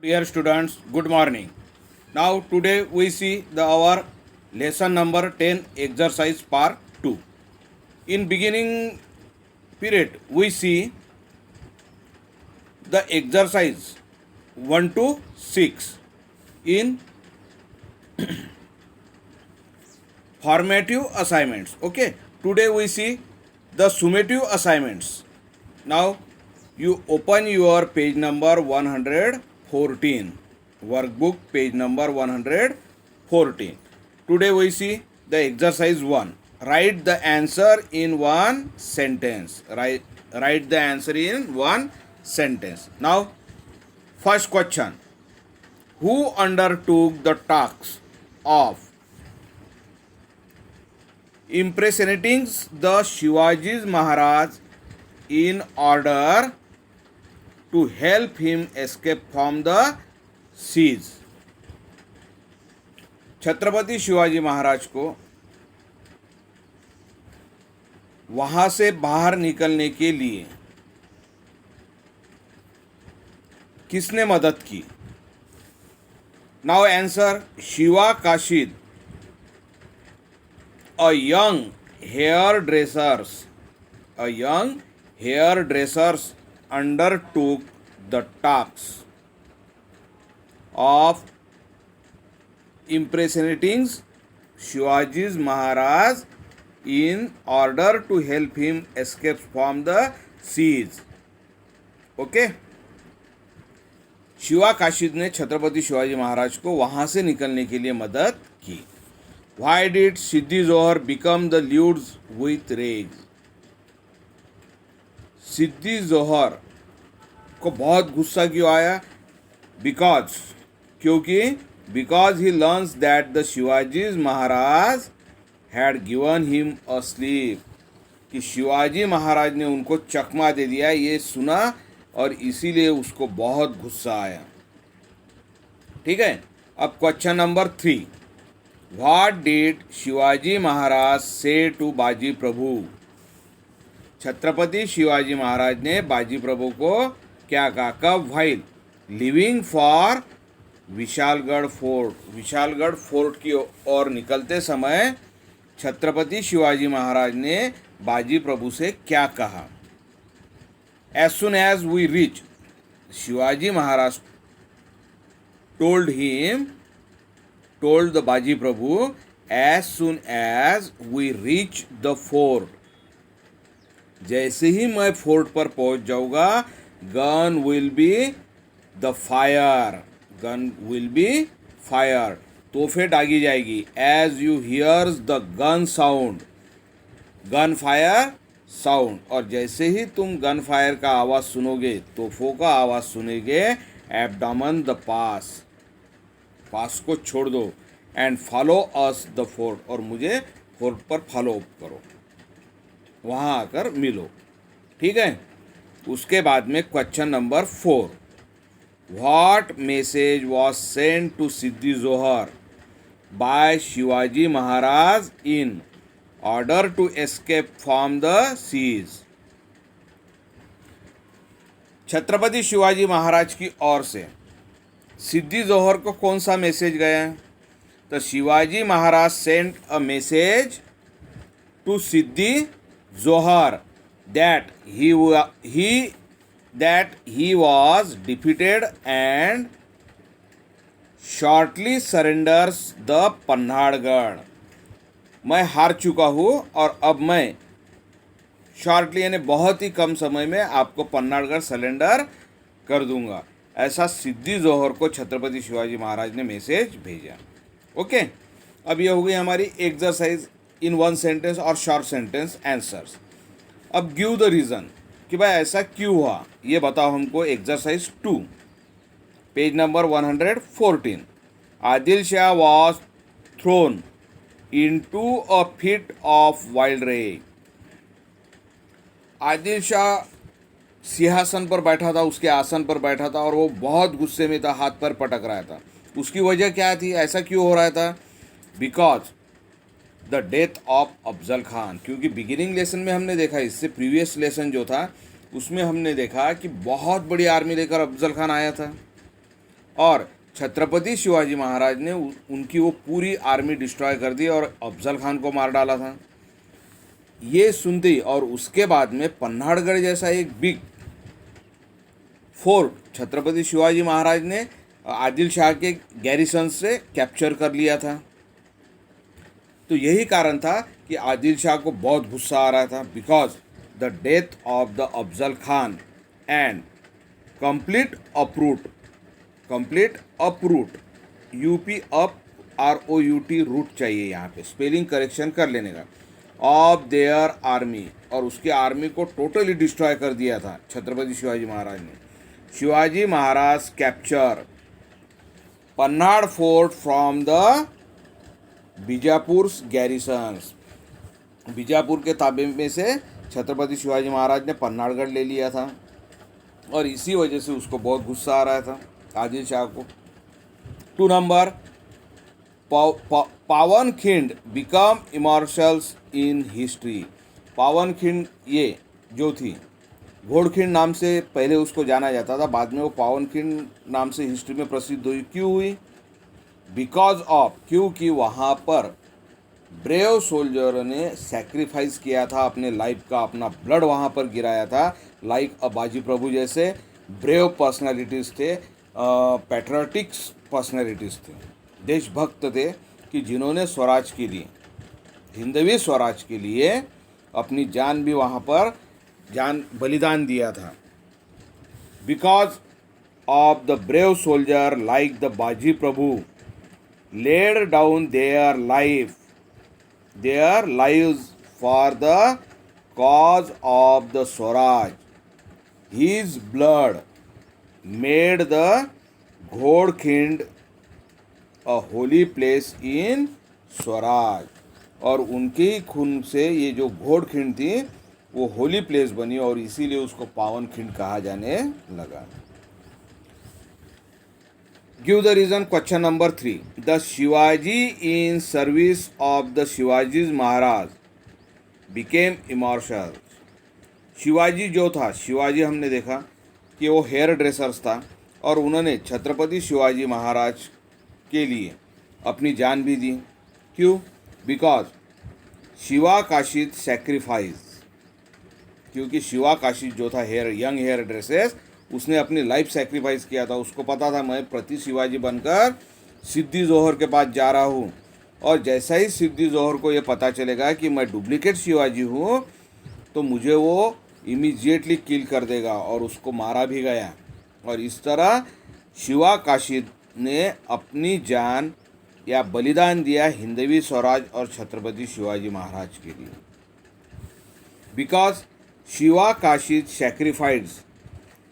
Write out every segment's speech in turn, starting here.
Dear students, good morning. Now today we see our lesson number 10 exercise part 2. In beginning period we see the exercise 1 to 6 in formative assignments. Okay, today we see the summative assignments. Now you open your page number 114, workbook page number 114. Today we see the exercise 1. Write the answer in one sentence. Write the answer in one sentence. Now first question: who undertook the task of impersonating the Shivaji Maharaj in order to help him escape from the siege? Chhatrapati Shivaji महाराज को वहां से बाहर निकलने के लिए किसने मदद की? Now answer: Shiva Kashid, a young hairdressers undertook the task of impersonating Shivaji Maharaj in order to help him escape from the siege. Okay, Shiva Kashid ने छत्रपति शिवाजी महाराज को वहां से निकलने के लिए मदद की. Why did Siddhi Johar become the ludes with rage? सिद्धि जोहर को बहुत गुस्सा क्यों आया? because he learns that the Shivaji Maharaj had given him a slip. कि शिवाजी महाराज ने उनको चकमा दे दिया, ये सुना और इसीलिए उसको बहुत गुस्सा आया. ठीक है. अब question number 3. What did Shivaji Maharaj say to बाजी प्रभु? छत्रपति शिवाजी महाराज ने बाजी प्रभु को क्या कहा? कब? while living for Vishalgarh fort. Vishalgarh fort की ओर निकलते समय छत्रपति शिवाजी महाराज ने बाजी प्रभु से क्या कहा? As soon as we reach, Shivaji Maharaj told the Baji Prabhu, as soon as we reach the fort. जैसे ही मैं फोर्ट पर पहुंच जाऊंगा, गन विल बी फायर. तोहफे दागी जाएगी. As you hears the gun sound, gun fire sound. और जैसे ही तुम गन फायर का आवाज़ सुनोगे, तोहफों का आवाज़ सुनेगे, एब्डामन द पास को छोड़ दो. And follow us the fort, और मुझे फोर्ट पर फॉलो अप करो, वहाँ आकर मिलो. ठीक है. उसके बाद में question number 4. What message was sent to Siddhi Johar by Shivaji Maharaj in order to escape from the siege? Chhatrapati Shivaji Maharaj की ओर से सिद्धि जोहर को कौन सा मैसेज गया? तो Shivaji Maharaj sent a message to Siddhi Johar that he was defeated and shortly surrenders the Panhalgad. मैं हार चुका हूँ और अब मैं शॉर्टली यानी बहुत ही कम समय में आपको पन्हाड़गढ़ सरेंडर कर दूंगा. ऐसा सिद्धि जोहर को छत्रपति शिवाजी महाराज ने मैसेज भेजा. ओके. अब ये हो गई हमारी एक्सरसाइज इन वन सेंटेंस और शॉर्ट सेंटेंस आंसर्स. अब गिव द रीज़न कि भाई ऐसा क्यों हुआ, ये बताओ हमको. Exercise 2, page number 114. Adil Shah was thrown into a fit of wild rage. Adil Shah सिंहासन पर बैठा था, उसके आसन पर बैठा था और वो बहुत गुस्से में था, हाथ पर पटक रहा था. उसकी वजह क्या थी? ऐसा क्यों हो रहा था? Because the death of Afzal Khan. क्योंकि बिगिनिंग लेसन में हमने देखा, इससे प्रीवियस लेसन जो था उसमें हमने देखा कि बहुत बड़ी आर्मी लेकर अफजल खान आया था और छत्रपति शिवाजी महाराज ने उनकी वो पूरी आर्मी डिस्ट्रॉय कर दी और अफजल खान को मार डाला था। ये सुनते ही और उसके बाद में पन्हाड़गढ़ जैसा एक बिग फोर्ट छत्रपति शिवाजी महाराज ने आदिल शाह के गैरिसन से कैप्चर कर लिया था। तो यही कारण था कि आदिल शाह को बहुत गुस्सा आ रहा था, because the death of the Afzal Khan and complete uproot U P up ROUT route चाहिए यहाँ पे, स्पेलिंग करेक्शन कर लेने का, ऑफ देयर आर्मी, और उसकी आर्मी को टोटली डिस्ट्रॉय कर दिया था छत्रपति शिवाजी महाराज ने। Shivaji Maharaj capture Panhala fort from the Bijapur garrisons. Bijapur के ताबे में से छत्रपति शिवाजी महाराज ने पन्हाड़गढ़ ले लिया था और इसी वजह से उसको बहुत गुस्सा आ रहा था आदिल शाह को। 2 number, Pavankhind become immortals in history. Pavankhind ये जो थी, घोड़खिंड नाम से पहले उसको जाना जाता था, बाद में वो पावनखिंड नाम से हिस्ट्री में प्रसिद्ध हुई। क्यों हुई? बिकॉज ऑफ, क्योंकि वहाँ पर ब्रेव सोल्जर ने सैक्रिफाइस किया था अपने लाइफ का, अपना ब्लड वहाँ पर गिराया था। लाइक बाजी प्रभु जैसे ब्रेव पर्सनालिटीज़ थे, पैट्रियोटिक्स पर्सनालिटीज़ थे, देशभक्त थे, कि जिन्होंने स्वराज के लिए, हिंदवी स्वराज के लिए अपनी जान भी वहाँ पर बलिदान दिया था। Because of the brave soldier like the Baji Prabhu laid down their lives for the cause of the Swaraj. His blood made the Ghodkhind a holy place in Swaraj. और उनके ही खून से ये जो घोड़खिंड थी वो होली प्लेस बनी और इसीलिए उसको पावनखिंड कहा जाने लगा। Give the reason. Question number 3. The Shivaji in service of the Shivaji Maharaj became immortal. Shivaji जो था, शिवाजी हमने देखा कि वो हेयर ड्रेसर्स था और उन्होंने छत्रपति शिवाजी महाराज के लिए अपनी जान भी दी। क्यों? बिकॉज शिवा काशिद सैक्रिफाइस, क्योंकि शिवा काशिद जो था यंग हेयर ड्रेसेस, उसने अपनी लाइफ सैक्रिफाइस किया था। उसको पता था मैं प्रति शिवाजी बनकर सिद्दी जोहर के पास जा रहा हूँ, और जैसा ही सिद्दी जोहर को ये पता चलेगा कि मैं डुप्लीकेट शिवाजी हूँ तो मुझे वो इमीडिएटली किल कर देगा, और उसको मारा भी गया। और इस तरह शिवा काशिद ने अपनी जान या बलिदान दिया हिंदवी स्वराज और छत्रपति शिवाजी महाराज के लिए। Because Shiva Kashid sacrificed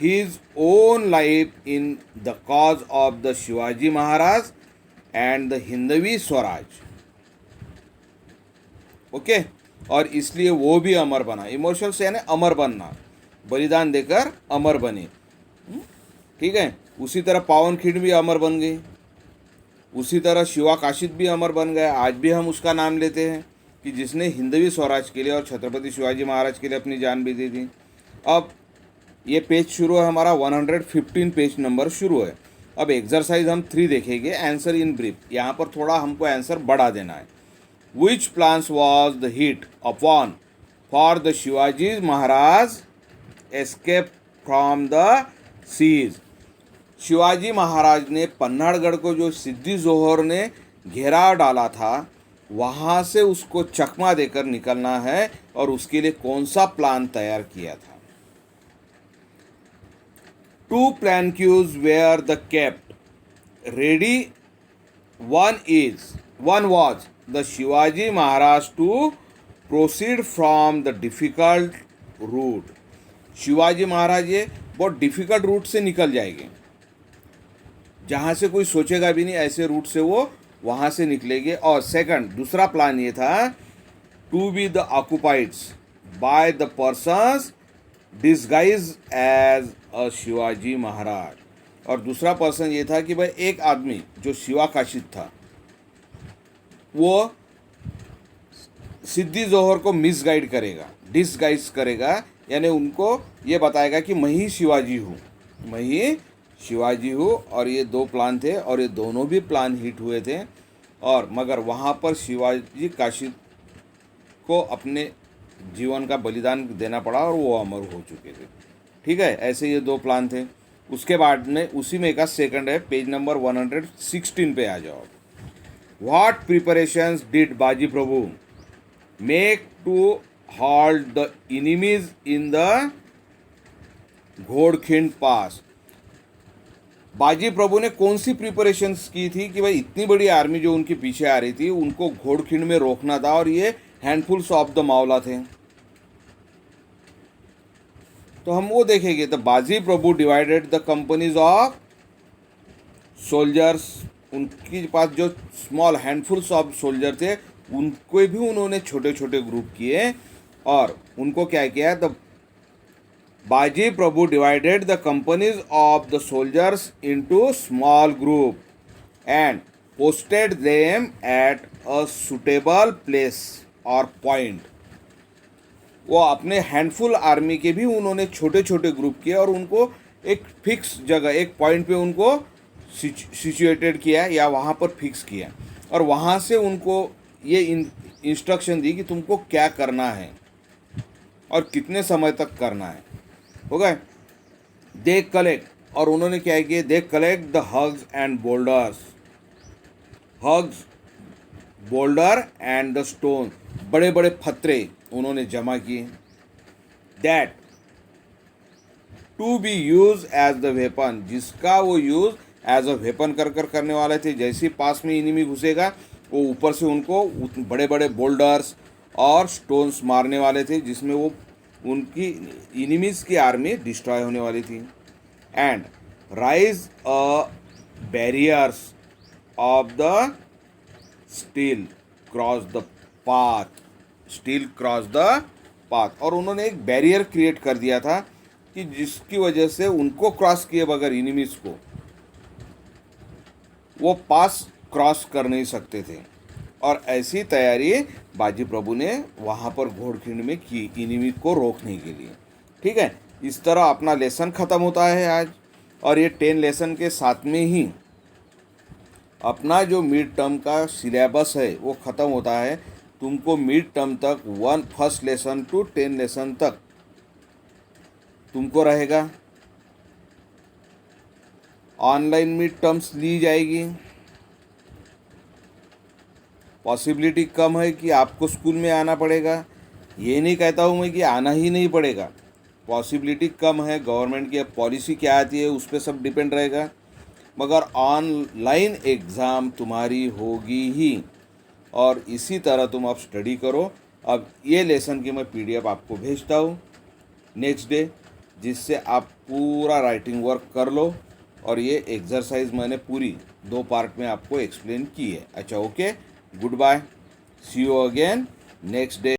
his own life in the cause of the Shivaji Maharaj and the Hindavi Swaraj. Okay, और इसलिए वो भी अमर बना। इमोशनल से यानी अमर बनना, बलिदान देकर अमर बने। ठीक है, उसी तरह पावनखिंड भी अमर बन गई, उसी तरह शिवा काशिद भी अमर बन गया। आज भी हम उसका नाम लेते हैं कि जिसने हिंदवी स्वराज के लिए और छत्रपति शिवाजी महाराज के लिए अपनी जान भी दी थी। अब ये पेज शुरू है हमारा, 115 पेज नंबर शुरू है। अब एक्सरसाइज हम 3 देखेंगे, आंसर इन ब्रीफ। यहाँ पर थोड़ा हमको आंसर बढ़ा देना है। Which plans was the hit upon for the Shivaji Maharaj escape from the siege. Shivaji Maharaj ने पन्हाड़गढ़ को जो सिद्दी जोहर ने घेराव डाला था, वहाँ से उसको चकमा देकर निकलना है, और उसके लिए कौन सा प्लान तैयार किया था। 2 planques were the kept ready. One was the Shivaji Maharaj to proceed from the difficult route. Shivaji Maharaj ये बहुत डिफ़िकल्ट रूट से निकल जाएंगे, जहाँ से कोई सोचेगा भी नहीं, ऐसे रूट से वो वहाँ से निकलेंगे। और सेकंड, दूसरा प्लान ये था, to be the occupied by the persons disguise as a Shivaji Maharaj. और दूसरा पर्सन ये था कि भाई एक आदमी जो शिवा काशिद था वो सिद्दी जोहर को मिसगाइड करेगा, डिसगाइज करेगा, यानी उनको ये बताएगा कि मैं ही शिवाजी हूँ, मैं ही शिवाजी हो, और ये 2 प्लान थे और ये दोनों भी प्लान हिट हुए थे, और मगर वहाँ पर शिवाजी काशी को अपने जीवन का बलिदान देना पड़ा और वो अमर हो चुके थे। ठीक है, ऐसे ये 2 प्लान थे। उसके बाद में उसी में का सेकंड है, पेज नंबर 116 पे आ जाओ। What preparations did Baji Prabhu make to halt the enemies in the Ghodkhind pass. Baji Prabhu ने कौन सी प्रिपरेशंस की थी कि भाई इतनी बड़ी आर्मी जो उनके पीछे आ रही थी उनको घोड़खिंड में रोकना था, और ये हैंडफुल्स ऑफ द मावला थे। तो हम वो देखेंगे। तो Baji Prabhu divided the companies of soldiers, उनके पास जो स्मॉल हैंडफुल्स ऑफ सोल्जर थे उनको भी उन्होंने छोटे छोटे ग्रुप किए, और उनको क्या किया, the Baji Prabhu divided the companies of the soldiers into small group and posted them at a suitable place और पॉइंट। वो अपने हैंडफुल आर्मी के भी उन्होंने छोटे छोटे ग्रुप किए और उनको एक फिक्स जगह, एक पॉइंट पे उनको सिचुएटेड किया या वहाँ पर फिक्स किया, और वहाँ से उनको ये इंस्ट्रक्शन दी कि तुमको क्या करना है और कितने समय तक करना है। हो गए। दे कलेक्ट, और उन्होंने क्या किया, they collect the hugs and boulders, hugs, boulder and the stone, बड़े बड़े पत्थरे उन्होंने जमा किए। That to be use as the weapon, जिसका वो यूज एज अ वेपन कर करने वाले थे। जैसे पास में इनिमी घुसेगा वो ऊपर से उनको बड़े बड़े बोल्डर्स और स्टोन्स मारने वाले थे, जिसमें वो उनकी इनिमीज की आर्मी डिस्ट्रॉय होने वाली थी। And rise a barriers of the steel cross the path, steel cross the path, और उन्होंने एक बैरियर क्रिएट कर दिया था कि जिसकी वजह से उनको क्रॉस किए बगैर इनिमीज को वो पास क्रॉस कर नहीं सकते थे। और ऐसी तैयारी बाजी प्रभु ने वहाँ पर घोड़खिंड में की इनिमी को रोकने के लिए। ठीक है, इस तरह अपना लेसन ख़त्म होता है आज, और ये 10 लेसन के साथ में ही अपना जो मिड टर्म का सिलेबस है वो ख़त्म होता है। तुमको मिड टर्म तक फर्स्ट लेसन टू 10 लेसन तक तुमको रहेगा। ऑनलाइन मिड टर्म्स ली जाएगी। पॉसिबिलिटी कम है कि आपको स्कूल में आना पड़ेगा। ये नहीं कहता हूँ मैं कि आना ही नहीं पड़ेगा, पॉसिबिलिटी कम है। गवर्नमेंट की पॉलिसी क्या आती है उस पर सब डिपेंड रहेगा, मगर ऑनलाइन एग्ज़ाम तुम्हारी होगी ही। और इसी तरह तुम अब स्टडी करो। अब ये लेसन की मैं PDF आपको भेजता हूँ नेक्स्ट डे, जिससे आप पूरा राइटिंग वर्क कर लो। और ये एक्सरसाइज मैंने पूरी 2 पार्ट में आपको एक्सप्लेन की है। अच्छा, okay, good bye, see you again next day.